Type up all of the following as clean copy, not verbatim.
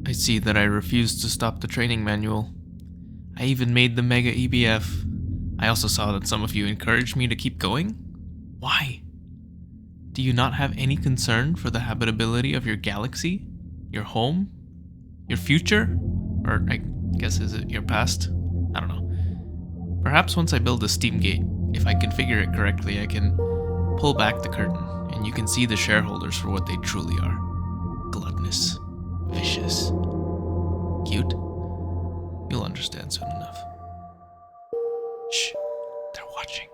I see that I refused to stop the training manual. I even made the Mega EBF. I also saw that some of you encouraged me to keep going. Why? Do you not have any concern for the habitability of your galaxy? Your home? Your future? Or I guess is it your past? I don't know. Perhaps once I build a steam gate, if I configure it correctly, I can pull back the curtain and you can see the shareholders for what they truly are. Gluttonous. Vicious. Cute. You'll understand soon enough. Shh. They're watching.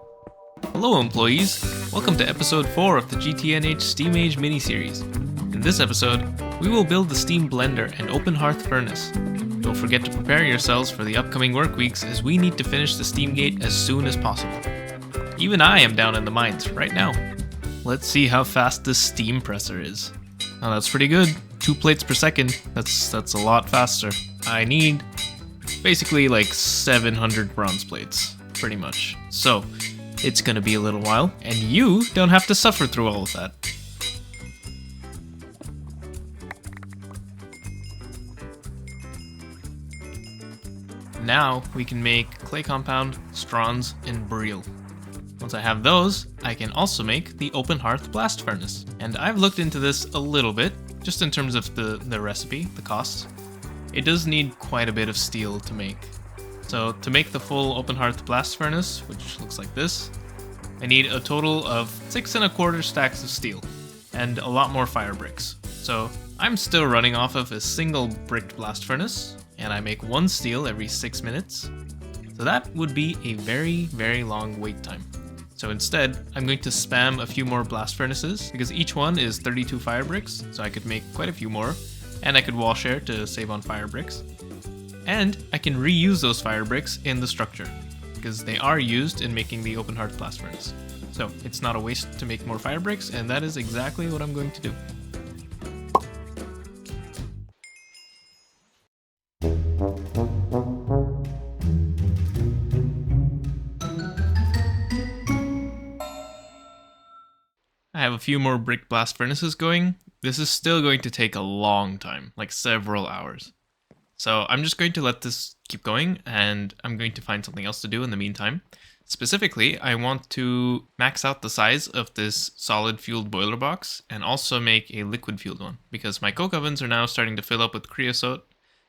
Hello employees! Welcome to episode 4 of the GTNH Steam Age miniseries. In this episode, we will build the steam blender and open hearth furnace. Don't forget to prepare yourselves for the upcoming work weeks as we need to finish the steam gate as soon as possible. Even I am down in the mines right now. Let's see how fast this steam presser is. Oh, that's pretty good. 2 plates per second. That's a lot faster. I need basically like 700 bronze plates, pretty much. So, it's gonna be a little while, and you don't have to suffer through all of that. Now we can make clay compound, strons, and breel. Once I have those, I can also make the open hearth blast furnace. And I've looked into this a little bit, just in terms of the recipe, the costs. It does need quite a bit of steel to make. So to make the full open hearth blast furnace, which looks like this, I need a total of 6 1/4 stacks of steel, and a lot more fire bricks. So I'm still running off of a single bricked blast furnace, and I make 1 steel every 6 minutes. So that would be a very, very long wait time. So instead, I'm going to spam a few more blast furnaces, because each one is 32 fire bricks, so I could make quite a few more, and I could wall share to save on fire bricks. And I can reuse those fire bricks in the structure, because they are used in making the open hearth blast furnace. So it's not a waste to make more fire bricks, and that is exactly what I'm going to do. I have a few more brick blast furnaces going. This is still going to take a long time, like several hours. So I'm just going to let this keep going, and I'm going to find something else to do in the meantime. Specifically, I want to max out the size of this solid fueled boiler box and also make a liquid fueled one, because my coke ovens are now starting to fill up with creosote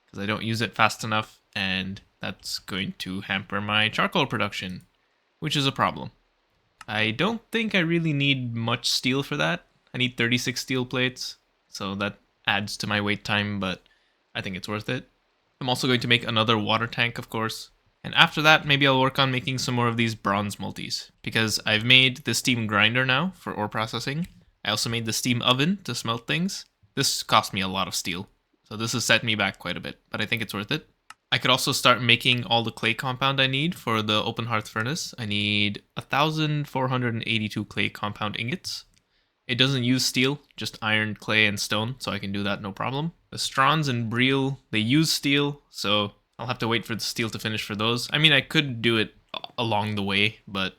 because I don't use it fast enough, and that's going to hamper my charcoal production, which is a problem. I don't think I really need much steel for that. I need 36 steel plates, so that adds to my wait time, but I think it's worth it. I'm also going to make another water tank, of course. And after that, maybe I'll work on making some more of these bronze multis, because I've made the steam grinder now for ore processing. I also made the steam oven to smelt things. This cost me a lot of steel, so this has set me back quite a bit, but I think it's worth it. I could also start making all the clay compound I need for the open hearth furnace. I need 1,482 clay compound ingots. It doesn't use steel, just iron, clay, and stone, so I can do that no problem. The strons and breel, they use steel, so I'll have to wait for the steel to finish for those. I mean, I could do it along the way, but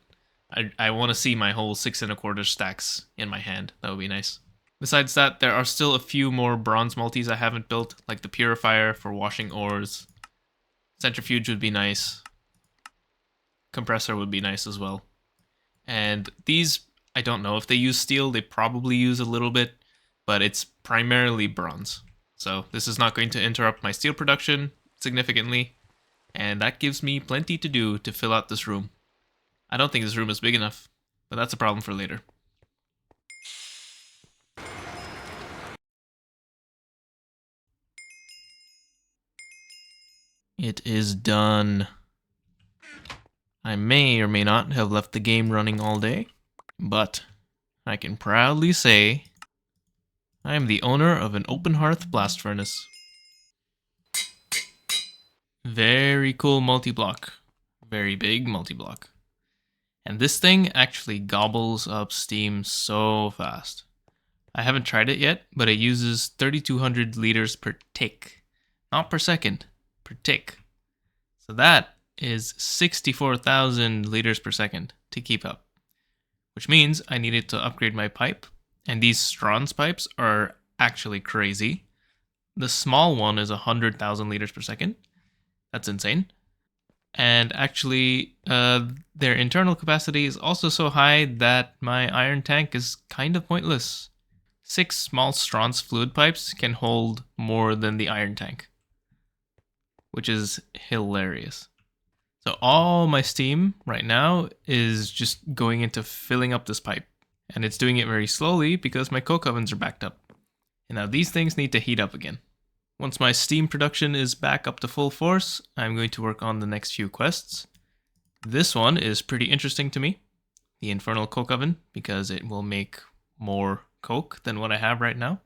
I want to see my whole 6 1/4 stacks in my hand. That would be nice. Besides that, there are still a few more bronze multis I haven't built, like the purifier for washing ores. Centrifuge would be nice. Compressor would be nice as well. And these, I don't know if they use steel. They probably use a little bit, but it's primarily bronze. So this is not going to interrupt my steel production significantly, and that gives me plenty to do to fill out this room. I don't think this room is big enough, but that's a problem for later. It is done. I may or may not have left the game running all day, but I can proudly say I am the owner of an open hearth blast furnace. Very cool multi-block. Very big multi-block. And this thing actually gobbles up steam so fast. I haven't tried it yet, but it uses 3,200 liters per tick. Not per second, per tick. So that is 64,000 liters per second to keep up. Which means I needed to upgrade my pipe. And these Strons pipes are actually crazy. The small one is 100,000 liters per second. That's insane. And actually, their internal capacity is also so high that my iron tank is kind of pointless. 6 small Strauss fluid pipes can hold more than the iron tank, which is hilarious. So all my steam right now is just going into filling up this pipe. And it's doing it very slowly because my coke ovens are backed up. And now these things need to heat up again. Once my steam production is back up to full force, I'm going to work on the next few quests. This one is pretty interesting to me, the Infernal coke oven, because it will make more coke than what I have right now.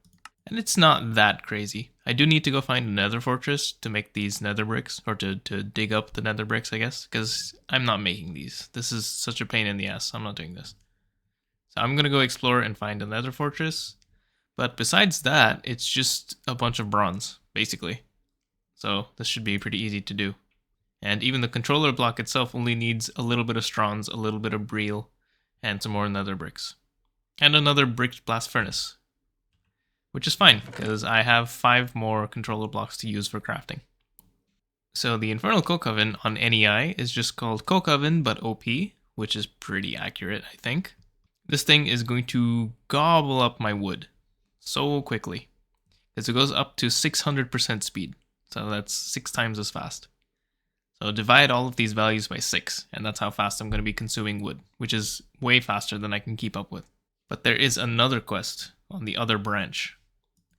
And it's not that crazy. I do need to go find a nether fortress to make these nether bricks, or to dig up the nether bricks, I guess, because I'm not making these. This is such a pain in the ass. I'm not doing this. So I'm going to go explore and find a nether fortress. But besides that, it's just a bunch of bronze, basically. So this should be pretty easy to do. And even the controller block itself only needs a little bit of Strauss, a little bit of Breel, and some more nether bricks. And another brick blast furnace. Which is fine, because I have 5 more controller blocks to use for crafting. So the Infernal Coke Oven on NEI is just called Coke Oven, but OP, which is pretty accurate, I think. This thing is going to gobble up my wood so quickly, because it goes up to 600% speed, so that's 6 times as fast. So divide all of these values by 6, and that's how fast I'm going to be consuming wood, which is way faster than I can keep up with. But there is another quest on the other branch,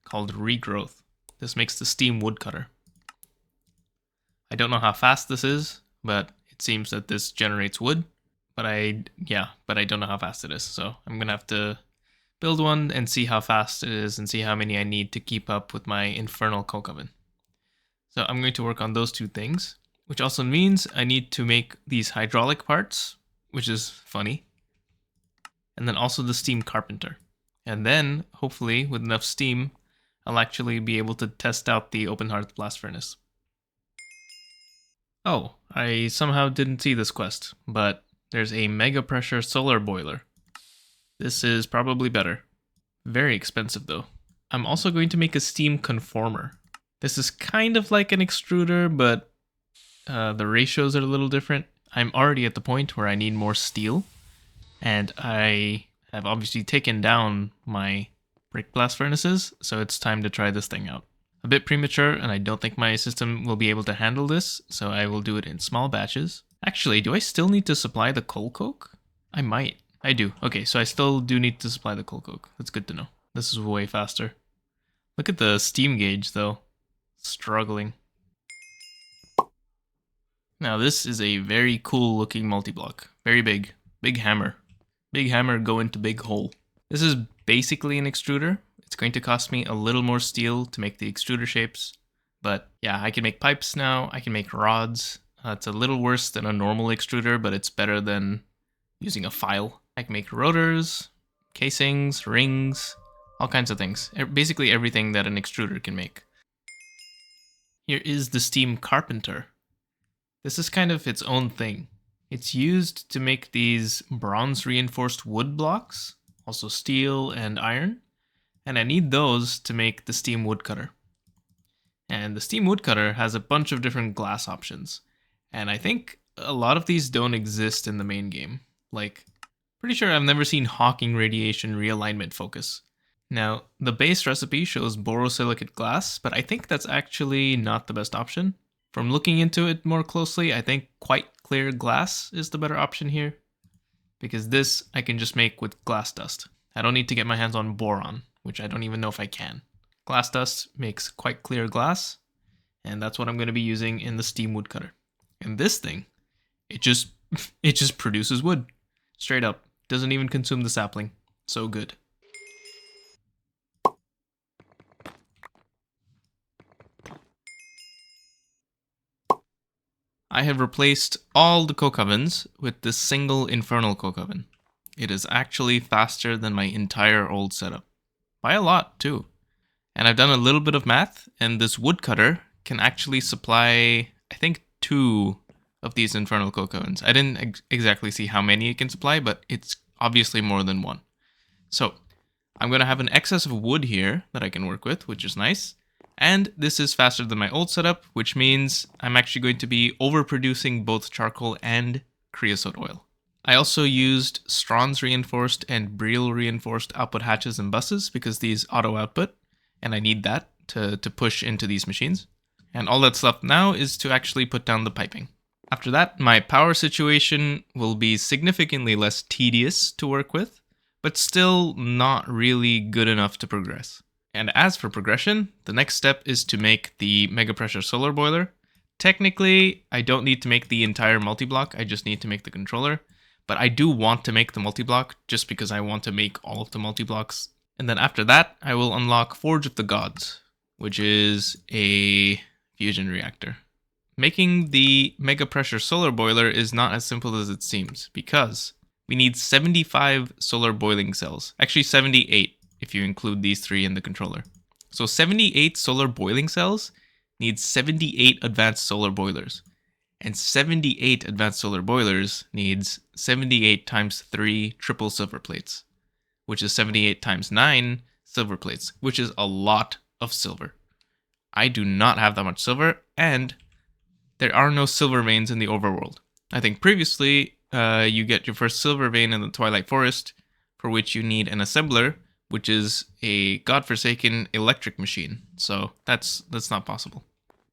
called Regrowth. This makes the steam woodcutter. I don't know how fast this is, but it seems that this generates wood. But I don't know how fast it is, so I'm gonna have to build one and see how fast it is and see how many I need to keep up with my Infernal coke oven. So I'm going to work on those 2 things, which also means I need to make these hydraulic parts, which is funny, and then also the steam carpenter. And then, hopefully, with enough steam, I'll actually be able to test out the open hearth blast furnace. Oh, I somehow didn't see this quest, but there's a mega pressure solar boiler. This is probably better. Very expensive though. I'm also going to make a steam conformer. This is kind of like an extruder, but the ratios are a little different. I'm already at the point where I need more steel, and I have obviously taken down my brick blast furnaces, so it's time to try this thing out. A bit premature, and I don't think my system will be able to handle this, so I will do it in small batches. Actually, do I still need to supply the coal coke? I might. I do. Okay, so I still do need to supply the coal coke. That's good to know. This is way faster. Look at the steam gauge, though. Struggling. Now, this is a very cool looking multi-block. Very big. Big hammer. Big hammer go into big hole. This is basically an extruder. It's going to cost me a little more steel to make the extruder shapes. But yeah, I can make pipes now. I can make rods. It's a little worse than a normal extruder, but it's better than using a file. I can make rotors, casings, rings, all kinds of things. Basically everything that an extruder can make. Here is the steam carpenter. This is kind of its own thing. It's used to make these bronze reinforced wood blocks, also steel and iron, and I need those to make the steam woodcutter. And the steam woodcutter has a bunch of different glass options, and I think a lot of these don't exist in the main game. Like, pretty sure I've never seen Hawking radiation realignment focus. Now, the base recipe shows borosilicate glass, but I think that's actually not the best option. From looking into it more closely, I think quite clear glass is the better option here, because this I can just make with glass dust. I don't need to get my hands on boron, which I don't even know if I can. Glass dust makes quite clear glass, and that's what I'm going to be using in the steam woodcutter. And this thing, it just produces wood. Straight up. Doesn't even consume the sapling. So good. I have replaced all the coke ovens with this single Infernal coke oven. It is actually faster than my entire old setup. By a lot, too. And I've done a little bit of math, and this woodcutter can actually supply, I think, 2 of these Infernal coke ovens. I didn't exactly see how many it can supply, but it's obviously more than 1. So I'm going to have an excess of wood here that I can work with, which is nice. And this is faster than my old setup, which means I'm actually going to be overproducing both charcoal and creosote oil. I also used Strawn's reinforced and Briel reinforced output hatches and buses because these auto output, and I need that to push into these machines. And all that's left now is to actually put down the piping. After that, my power situation will be significantly less tedious to work with, but still not really good enough to progress. And as for progression, the next step is to make the mega pressure solar boiler. Technically, I don't need to make the entire multi-block, I just need to make the controller. But I do want to make the multi-block just because I want to make all of the multi-blocks. And then after that, I will unlock Forge of the Gods, which is a fusion reactor. Making the mega pressure solar boiler is not as simple as it seems because we need 75 solar boiling cells. Actually 78 if you include these 3 in the controller. So 78 solar boiling cells needs 78 advanced solar boilers. And 78 advanced solar boilers needs 78 times 3 triple silver plates, which is 78 times 9 silver plates, which is a lot of silver. I do not have that much silver, and there are no silver veins in the overworld. I think previously you get your first silver vein in the Twilight Forest, for which you need an assembler, which is a godforsaken electric machine. So that's not possible.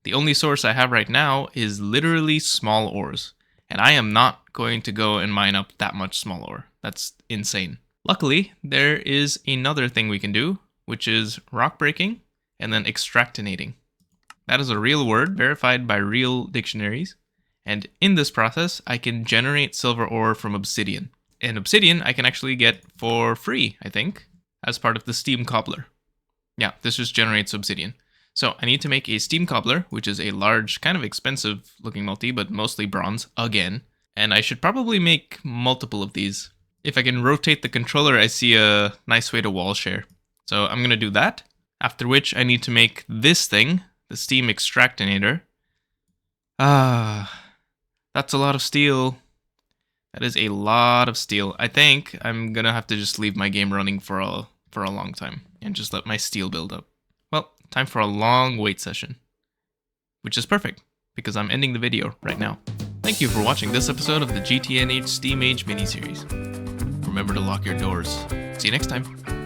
The only source I have right now is literally small ores, and I am not going to go and mine up that much small ore. That's insane. Luckily, there is another thing we can do, which is rock breaking and then extractinating. That is a real word verified by real dictionaries, and in this process, I can generate silver ore from obsidian. And obsidian I can actually get for free, I think, as part of the steam cobbler. Yeah, this just generates obsidian. So I need to make a steam cobbler, which is a large, kind of expensive looking multi, but mostly bronze, again. And I should probably make multiple of these. If I can rotate the controller, I see a nice way to wall share. So I'm going to do that, after which I need to make this thing, the steam extractinator. That's a lot of steel. That is a lot of steel. I think I'm going to have to just leave my game running for a long time and just let my steel build up. Well, time for a long wait session, which is perfect because I'm ending the video right now. Thank you for watching this episode of the GTNH Steam Age miniseries. Remember to lock your doors. See you next time.